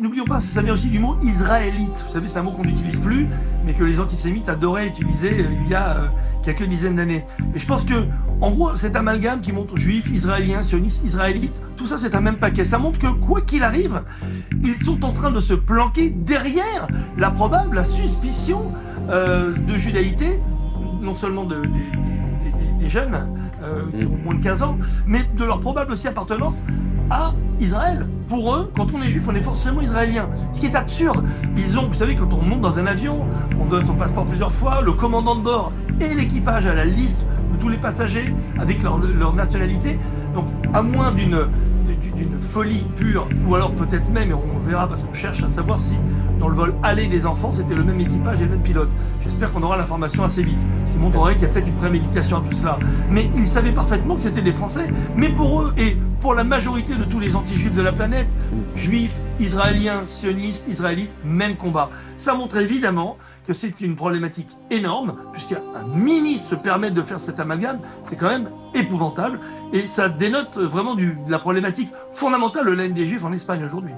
n'oublions pas, ça vient aussi du mot israélite. Vous savez, c'est un mot qu'on n'utilise plus, mais que les antisémites adoraient utiliser il y a quelques dizaines d'années. Et je pense que, en gros, cet amalgame qui montre juifs, israéliens, sionistes, israélites, tout ça c'est un même paquet. Ça montre que, quoi qu'il arrive, ils sont en train de se planquer derrière la suspicion de judaïté, non seulement des jeunes qui ont moins de 15 ans, mais de leur probable aussi appartenance à Israël. Pour eux, quand on est juif, on est forcément israélien. Ce qui est absurde. Vous savez, quand on monte dans un avion, on donne son passeport plusieurs fois, le commandant de bord et l'équipage a la liste de tous les passagers avec leur nationalité. Donc, à moins d'une folie pure, ou alors peut-être même, et on verra parce qu'on cherche à savoir si dans le vol aller des enfants, c'était le même équipage et le même pilote. J'espère qu'on aura l'information assez vite. Ce qui montrerait qu'il y a peut-être une préméditation à tout cela. Mais ils savaient parfaitement que c'était des Français. Mais pour eux, et pour la majorité de tous les anti-juifs de la planète, juifs, israéliens, sionistes, israélites, même combat. Ça montre évidemment que c'est une problématique énorme, puisqu'un ministre se permet de faire cet amalgame, c'est quand même épouvantable, et ça dénote vraiment de la problématique fondamentale de la haine des juifs en Espagne aujourd'hui.